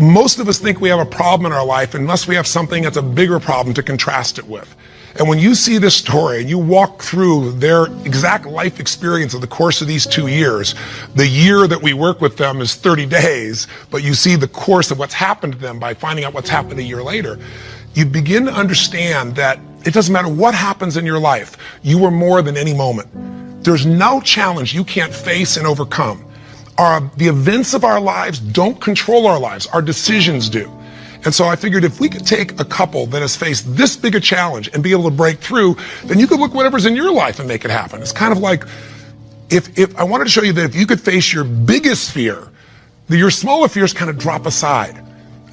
most of us think we have a problem in our life unless we have something that's a bigger problem to contrast it with. And when you see this story and you walk through their exact life experience of the course of these 2 years, the year that we work with them is 30 days, but you see the course of what's happened to them by finding out what's happened a year later, you begin to understand that it doesn't matter what happens in your life, you are more than any moment. There's no challenge you can't face and overcome. The events of our lives don't control our lives, our decisions do. And so I figured if we could take a couple that has faced this big a challenge and be able to break through, then you could look whatever's in your life and make it happen. It's kind of like, if I wanted to show you that if you could face your biggest fear, your smaller fears kind of drop aside.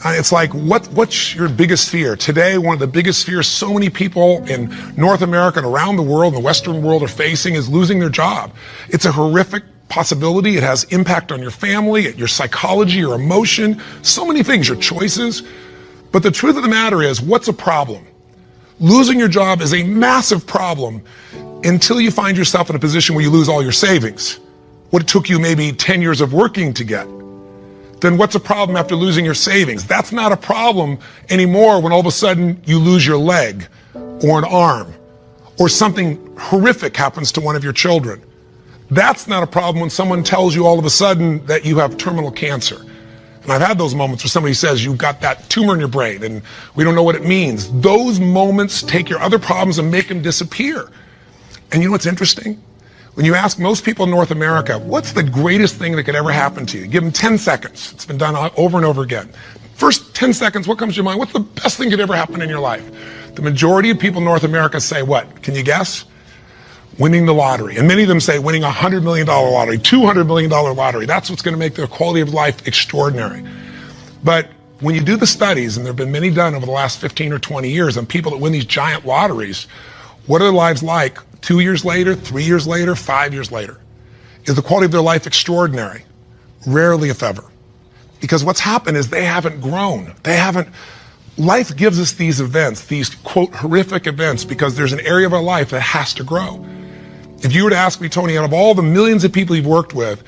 It's like, what's your biggest fear? Today, one of the biggest fears so many people in North America and around the world, and the Western world, are facing is losing their job. It's a horrific possibility. It has impact on your family, your psychology, your emotion, so many things, your choices. But the truth of the matter is, what's a problem? Losing your job is a massive problem until you find yourself in a position where you lose all your savings. What it took you maybe 10 years of working to get. Then what's a problem after losing your savings? That's not a problem anymore when all of a sudden you lose your leg or an arm or something horrific happens to one of your children. That's not a problem when someone tells you all of a sudden that you have terminal cancer. And I've had those moments where somebody says you've got that tumor in your brain and we don't know what it means. Those moments take your other problems and make them disappear. And you know what's interesting? When you ask most people in North America, what's the greatest thing that could ever happen to you? Give them 10 seconds. It's been done over and over again. First 10 seconds, what comes to your mind? What's the best thing that could ever happen in your life? The majority of people in North America say what? Can you guess? Winning the lottery. And many of them say winning a $100 million lottery, $200 million lottery. That's what's going to make their quality of life extraordinary. But when you do the studies, and there have been many done over the last 15 or 20 years on people that win these giant lotteries, what are their lives like 2 years later, 3 years later, 5 years later? Is the quality of their life extraordinary? Rarely, if ever. Because what's happened is they haven't grown. Life gives us these events, these, quote, horrific events, because there's an area of our life that has to grow. If you were to ask me, Tony, out of all the millions of people you've worked with,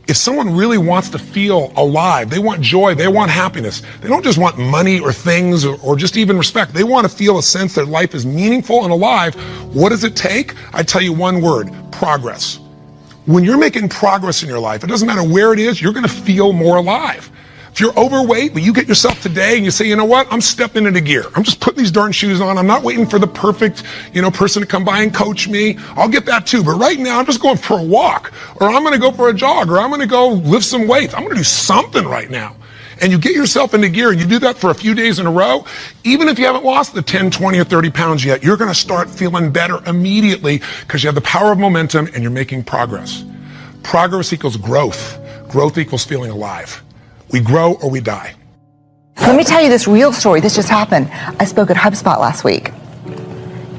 if someone really wants to feel alive, they want joy, they want happiness, they don't just want money or things or just even respect. They want to feel a sense that life is meaningful and alive. What does it take? I tell you one word: progress. When you're making progress in your life, it doesn't matter where it is, you're going to feel more alive. If you're overweight, but you get yourself today and you say, you know what, I'm stepping into gear. I'm just putting these darn shoes on. I'm not waiting for the perfect, person to come by and coach me. I'll get that too. But right now, I'm just going for a walk, or I'm going to go for a jog, or I'm going to go lift some weights. I'm going to do something right now. And you get yourself into gear and you do that for a few days in a row. Even if you haven't lost the 10, 20, or 30 pounds yet, you're going to start feeling better immediately because you have the power of momentum and you're making progress. Progress equals growth. Growth equals feeling alive. We grow or we die. Let me tell you this real story. This just happened. I spoke at HubSpot last week.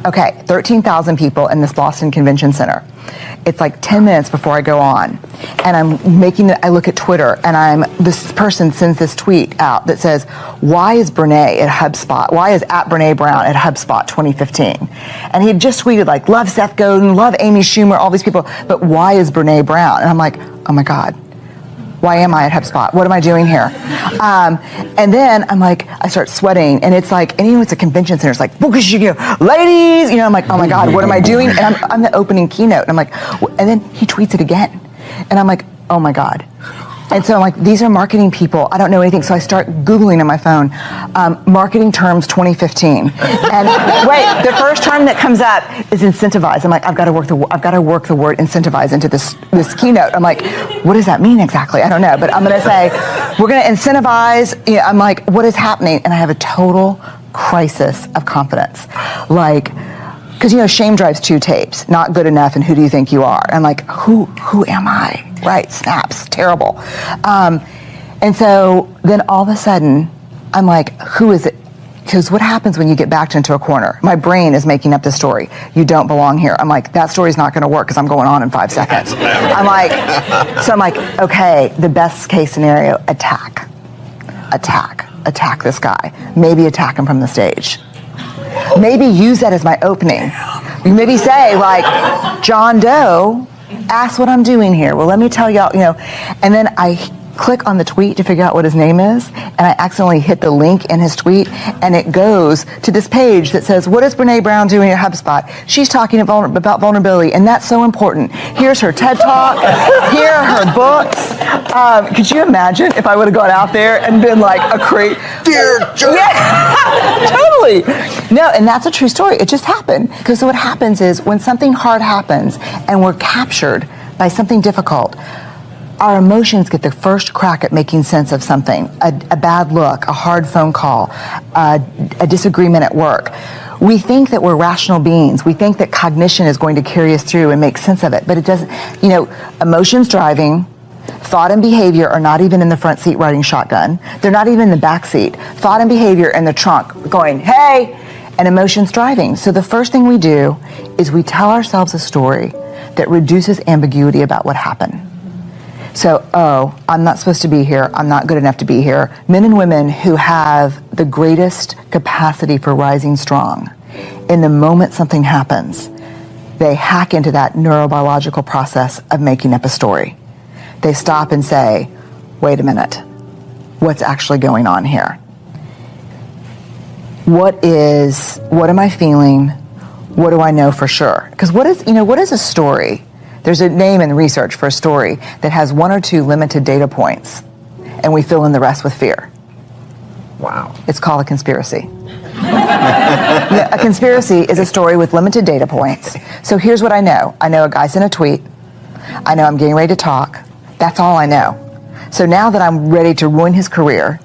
Okay, 13,000 people in this Boston Convention Center. It's like 10 minutes before I go on. And I look at Twitter and this person sends this tweet out that says, why is Brene at HubSpot? Why is at Brene Brown at HubSpot 2015? And he had just tweeted like, love Seth Godin, love Amy Schumer, all these people, but why is Brene Brown? And I'm like, oh my God. Why am I at HubSpot? What am I doing here? And then I'm like, I start sweating, and it's like, it's a convention center. It's like, ladies, I'm like, oh my God, what am I doing? And I'm the opening keynote, and I'm like, and then he tweets it again, and I'm like, oh my God. And so I'm like, these are marketing people. I don't know anything. So I start Googling on my phone, marketing terms 2015. And wait, the first term that comes up is incentivize. I'm like, I've got to work the word incentivize into this keynote. I'm like, what does that mean exactly? I don't know, but I'm going to say, we're going to incentivize. I'm like, what is happening? And I have a total crisis of confidence. Because shame drives 2 tapes, not good enough, and who do you think you are? I'm like, who am I? Right, snaps, terrible. And so then all of a sudden, I'm like, who is it? Because what happens when you get backed into a corner? My brain is making up the story. You don't belong here. I'm like, that story's not going to work because I'm going on in 5 seconds. I'm like, okay, the best case scenario, attack this guy. Maybe attack him from the stage. Maybe use that as my opening. You maybe say John Doe asked what I'm doing here. Well, let me tell y'all, and then I click on the tweet to figure out what his name is, and I accidentally hit the link in his tweet, and it goes to this page that says, what is Brene Brown doing at HubSpot? She's talking about vulnerability, and that's so important. Here's her TED Talk. Here are her books. Could you imagine if I would have gone out there and been like a crazy... Dear Joe. Yeah, totally. No, and that's a true story. It just happened. Because what happens is when something hard happens and we're captured by something difficult, our emotions get the first crack at making sense of something. A bad look, a hard phone call, a disagreement at work. We think that we're rational beings. We think that cognition is going to carry us through and make sense of it, but it doesn't. Emotions driving, thought and behavior are not even in the front seat riding shotgun. They're not even in the back seat. Thought and behavior in the trunk going, hey, and emotions driving. So the first thing we do is we tell ourselves a story that reduces ambiguity about what happened. So, I'm not supposed to be here. I'm not good enough to be here. Men and women who have the greatest capacity for rising strong, in the moment something happens, they hack into that neurobiological process of making up a story. They stop and say, wait a minute, what's actually going on here? What am I feeling? What do I know for sure? Because what is a story? There's a name in research for a story that has 1 or 2 limited data points, and we fill in the rest with fear. Wow. It's called a conspiracy. A conspiracy is a story with limited data points. So here's what I know. I know a guy sent a tweet. I know I'm getting ready to talk. That's all I know. So now that I'm ready to ruin his career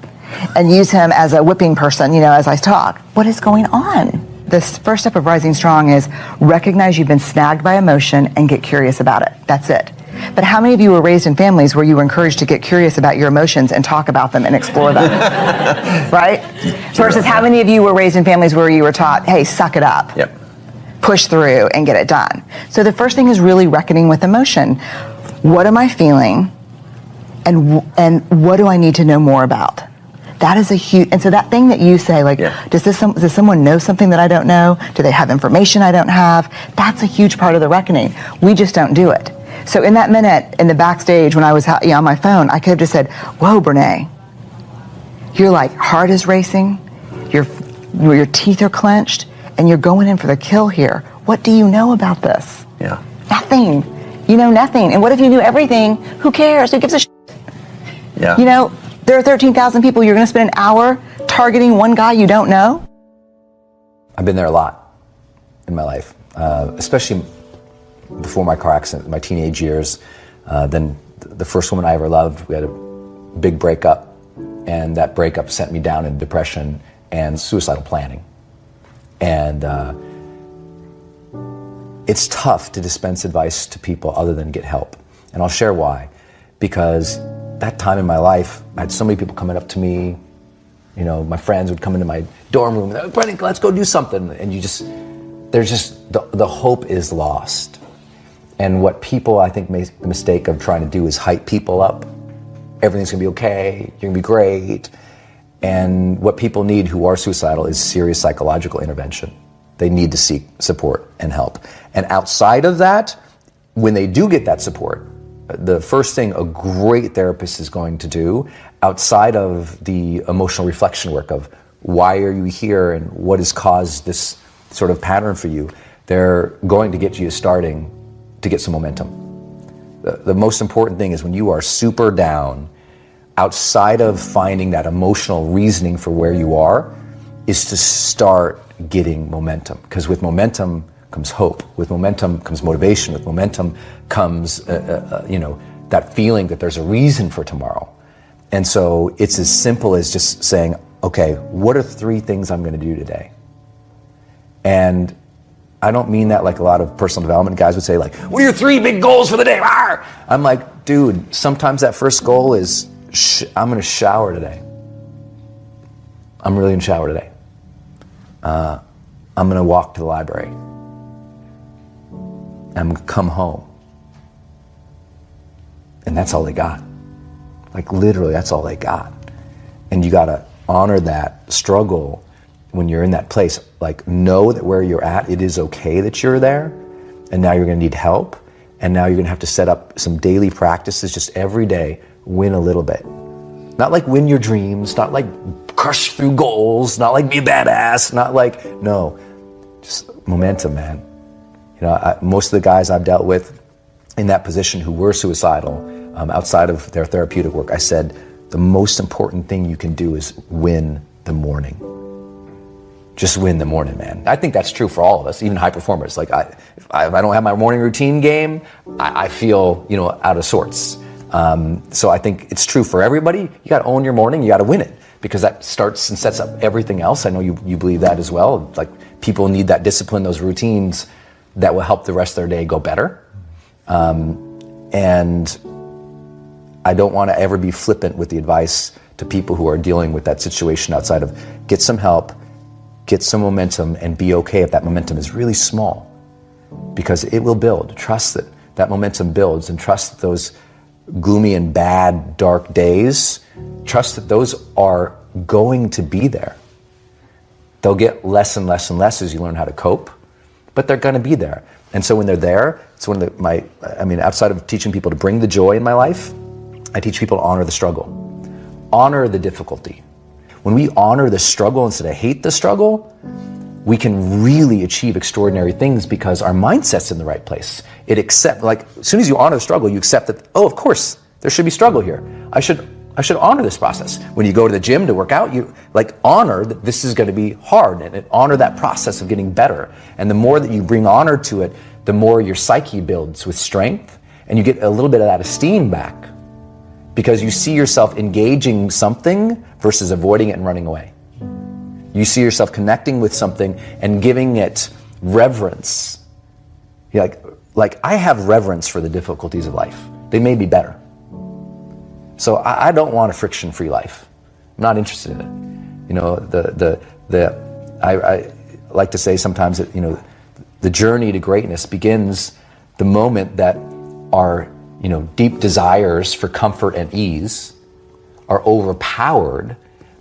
and use him as a whipping person, as I talk, what is going on? The first step of rising strong is recognize you've been snagged by emotion and get curious about it. That's it. But how many of you were raised in families where you were encouraged to get curious about your emotions and talk about them and explore them? Right? Versus how many of you were raised in families where you were taught, hey, suck it up. Yep. Push through and get it done. So the first thing is really reckoning with emotion. What am I feeling? And what do I need to know more about? That is a huge, and so that thing that you say, does someone know something that I don't know? Do they have information I don't have? That's a huge part of the reckoning. We just don't do it. So in that minute, in the backstage when I was on my phone, I could have just said, whoa, Brene, your heart is racing, your teeth are clenched, and you're going in for the kill here. What do you know about this? Yeah. Nothing. You know nothing. And what if you knew everything? Who cares? Who gives a shit? Yeah. There are 13,000 people. You're going to spend an hour targeting one guy you don't know? I've been there a lot in my life, especially before my car accident, my teenage years. Then the first woman I ever loved, we had a big breakup, and that breakup sent me down in depression and suicidal planning. And it's tough to dispense advice to people other than get help. And I'll share why. Because that time in my life, I had so many people coming up to me. My friends would come into my dorm room. Brennan, let's go do something. And the hope is lost. And what people, I think, make the mistake of trying to do is hype people up. Everything's gonna be okay. You're gonna be great. And what people need who are suicidal is serious psychological intervention. They need to seek support and help. And outside of that, when they do get that support, the first thing a great therapist is going to do, outside of the emotional reflection work of why are you here and what has caused this sort of pattern for you, they're going to get you starting to get some momentum. The most important thing is when you are super down, outside of finding that emotional reasoning for where you are, is to start getting momentum. Because with momentum comes hope. With momentum comes motivation. With momentum comes, that feeling that there's a reason for tomorrow. And so it's as simple as just saying, okay, what are 3 things I'm going to do today? And I don't mean that like a lot of personal development guys would say, what are your 3 big goals for the day? Arr! I'm like, dude, sometimes that first goal is, I'm going to shower today. I'm really going to shower today. I'm going to walk to the library. I'm going to come home. And that's all they got. Literally, that's all they got. And you got to honor that struggle when you're in that place. Know that where you're at, it is okay that you're there. And now you're going to need help. And now you're going to have to set up some daily practices just every day win a little bit. Not like win your dreams, not like crush through goals, not like be a badass, not like, no, just momentum, man. Most of the guys I've dealt with in that position who were suicidal, outside of their therapeutic work, I said, the most important thing you can do is win the morning. Just win the morning, man. I think that's true for all of us, even high performers. Like if I don't have my morning routine game, I feel, out of sorts. So I think it's true for everybody. You got to own your morning. You got to win it, because that starts and sets up everything else. I know you believe that as well. Like, people need that discipline, those routines that will help the rest of their day go better. And I don't want to ever be flippant with the advice to people who are dealing with that situation outside of get some help, get some momentum, and be okay if that momentum is really small, because it will build. Trust that that momentum builds, and trust that those gloomy and bad, dark days, trust that those are going to be there. They'll get less and less and less as you learn how to cope, but they're going to be there. And so when they're there, it's one of outside of teaching people to bring the joy in my life, I teach people to honor the struggle, honor the difficulty. When we honor the struggle instead of hate the struggle, we can really achieve extraordinary things, because our mindset's in the right place. As soon as you honor the struggle, you accept that, oh, of course, there should be struggle here. I should honor this process. When you go to the gym to work out, you honor that this is going to be hard, and honor that process of getting better. And the more that you bring honor to it, the more your psyche builds with strength, and you get a little bit of that esteem back, because you see yourself engaging something versus avoiding it and running away. You see yourself connecting with something and giving it reverence. You're like I have reverence for the difficulties of life. They may be better. So I don't want a friction-free life. I'm not interested in it. I like to say sometimes that, the journey to greatness begins the moment that our, deep desires for comfort and ease are overpowered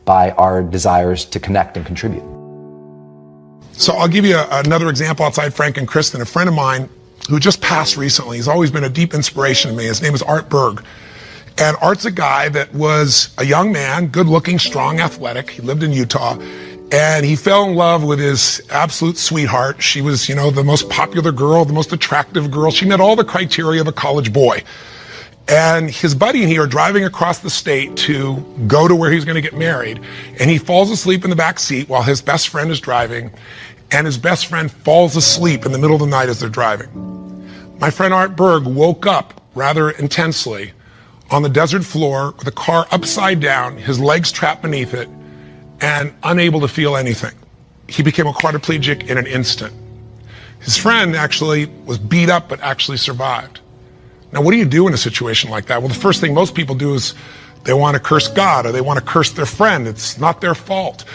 by our desires to connect and contribute. So I'll give you another example outside Frank and Kristen. A friend of mine who just passed recently, he's always been a deep inspiration to me. His name is Art Berg. And Art's a guy that was a young man, good looking, strong, athletic. He lived in Utah. And he fell in love with his absolute sweetheart. She was, the most popular girl, the most attractive girl. She met all the criteria of a college boy. And his buddy and he are driving across the state to go to where he's going to get married. And he falls asleep in the back seat while his best friend is driving. And his best friend falls asleep in the middle of the night as they're driving. My friend Art Berg woke up rather intensely on the desert floor with the car upside down, his legs trapped beneath it, and unable to feel anything. He became a quadriplegic in an instant. His friend actually was beat up but actually survived. Now, what do you do in a situation like that? Well, the first thing most people do is they want to curse God or they want to curse their friend. It's not their fault.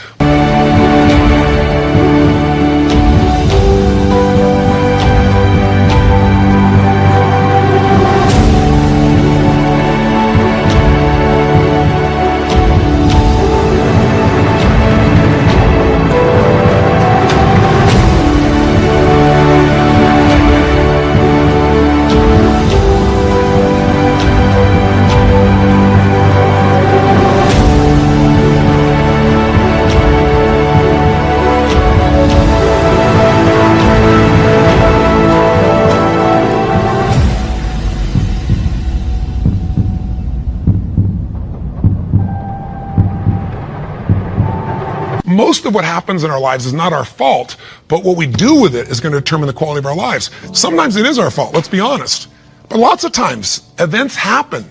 Most of what happens in our lives is not our fault, but what we do with it is going to determine the quality of our lives. Sometimes it is our fault, let's be honest. But lots of times, events happen.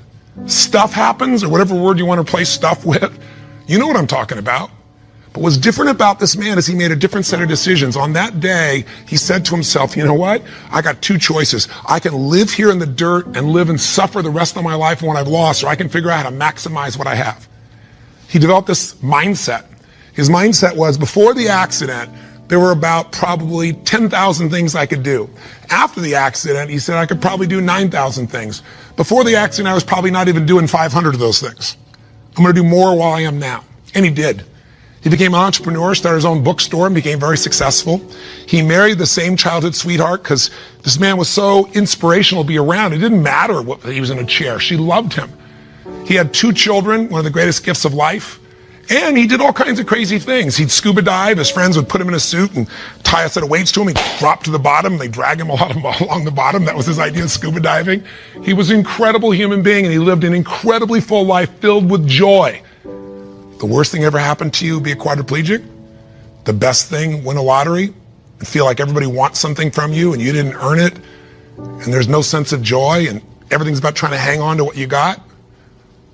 Stuff happens, or whatever word you want to replace stuff with. You know what I'm talking about. But what's different about this man is he made a different set of decisions. On that day, he said to himself, you know what? I got two choices. I can live here in the dirt and live and suffer the rest of my life for what I've lost, or I can figure out how to maximize what I have. He developed this mindset. His mindset was, before the accident, there were about probably 10,000 things I could do. After the accident, he said I could probably do 9,000 things. Before the accident, I was probably not even doing 500 of those things. I'm going to do more while I am now. And he did. He became an entrepreneur, started his own bookstore, and became very successful. He married the same childhood sweetheart because this man was so inspirational to be around. It didn't matter what he was in a chair. She loved him. He had 2 children, one of the greatest gifts of life. And he did all kinds of crazy things. He'd scuba dive. His friends would put him in a suit and tie a set of weights to him. He'd drop to the bottom. They'd drag him along the bottom. That was his idea of scuba diving. He was an incredible human being, and he lived an incredibly full life filled with joy. The worst thing ever happened to you, be a quadriplegic. The best thing, win a lottery and feel like everybody wants something from you and you didn't earn it. And there's no sense of joy and everything's about trying to hang on to what you got.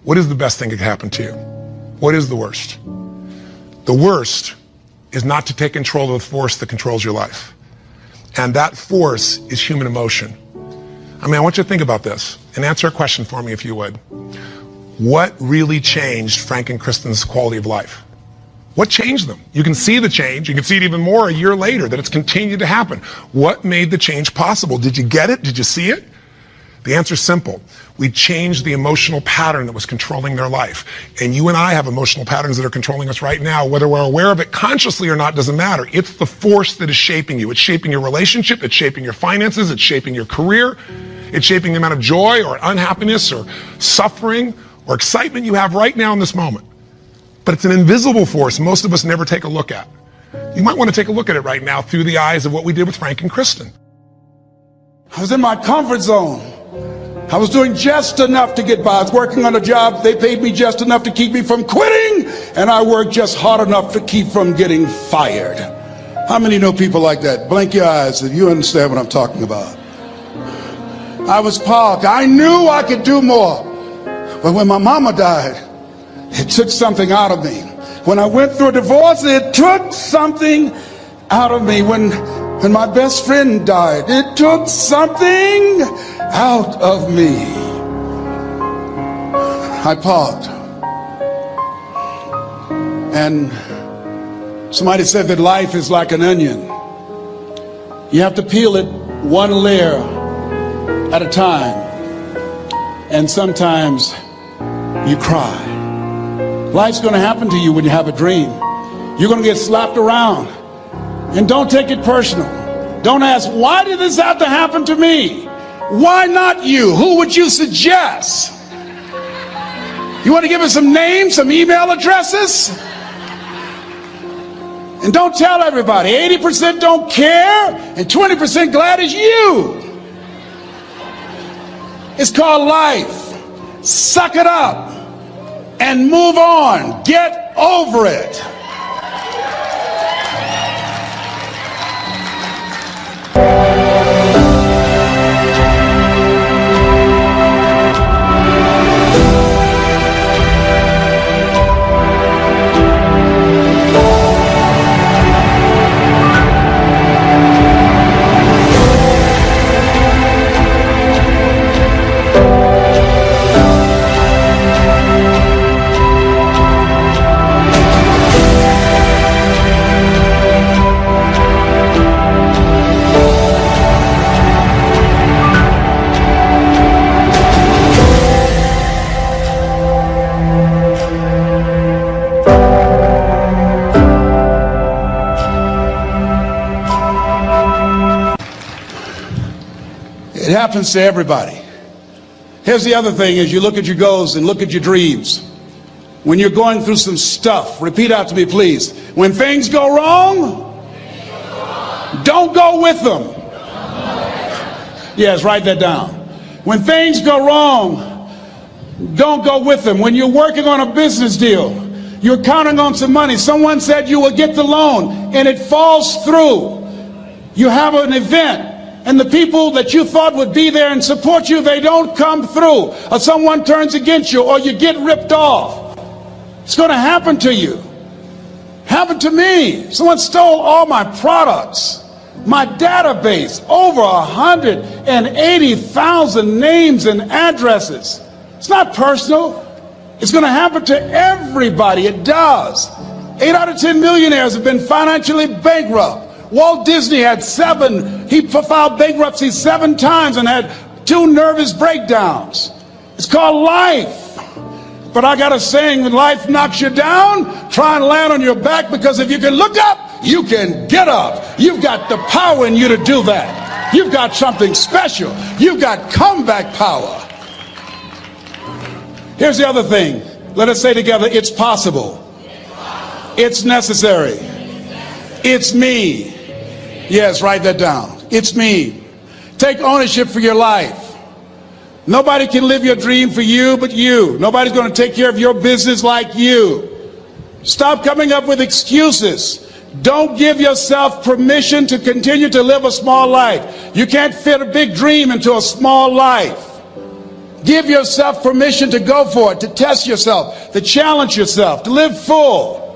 What is the best thing that could happen to you? What is the worst? The worst is not to take control of the force that controls your life. And that force is human emotion. I want you to think about this and answer a question for me if you would. What really changed Frank and Kristen's quality of life? What changed them? You can see the change. You can see it even more a year later that it's continued to happen. What made the change possible? Did you get it? Did you see it? The answer is simple. We changed the emotional pattern that was controlling their life. And you and I have emotional patterns that are controlling us right now. Whether we're aware of it consciously or not doesn't matter. It's the force that is shaping you. It's shaping your relationship. It's shaping your finances. It's shaping your career. It's shaping the amount of joy or unhappiness or suffering or excitement you have right now in this moment. But it's an invisible force most of us never take a look at. You might want to take a look at it right now through the eyes of what we did with Frank and Kristen. I was in my comfort zone. I was doing just enough to get by. I was working on a job. They paid me just enough to keep me from quitting, and I worked just hard enough to keep from getting fired. How many know people like that? Blink your eyes if you understand what I'm talking about. I was parked. I knew I could do more. But when my mama died, it took something out of me. When I went through a divorce, it took something out of me. When my best friend died, it took something out of me. I parked. And somebody said that life is like an onion. You have to peel it one layer at a time. And sometimes you cry. Life's going to happen to you when you have a dream. You're going to get slapped around. And don't take it personal. Don't ask, why did this have to happen to me? Why not you? Who would you suggest? You want to give us some names, some email addresses? And don't tell everybody. 80% don't care and 20% glad it's you. It's called life. Suck it up and move on. Get over it. It happens to everybody. Here's the other thing is you look at your goals and look at your dreams. When you're going through some stuff, repeat out to me, please. When things go wrong, don't go with them. Yes, write that down. When things go wrong, don't go with them. When you're working on a business deal, you're counting on some money. Someone said you will get the loan and it falls through. You have an event. And the people that you thought would be there and support you, they don't come through. Or someone turns against you, or you get ripped off. It's going to happen to you. Happened to me. Someone stole all my products. My database, over 180,000 names and addresses. It's not personal. It's going to happen to everybody. It does. 8 out of 10 millionaires have been financially bankrupt. Walt Disney had he filed bankruptcy 7 times and had 2 nervous breakdowns. It's called life. But I got a saying, when life knocks you down, try and land on your back, because if you can look up, you can get up. You've got the power in you to do that. You've got something special. You've got comeback power. Here's the other thing. Let us say together, it's possible. It's necessary. It's me. Yes, write that down. It's me. Take ownership for your life. Nobody can live your dream for you but you. Nobody's going to take care of your business like you. Stop coming up with excuses. Don't give yourself permission to continue to live a small life. You can't fit a big dream into a small life. Give yourself permission to go for it, to test yourself, to challenge yourself, to live full.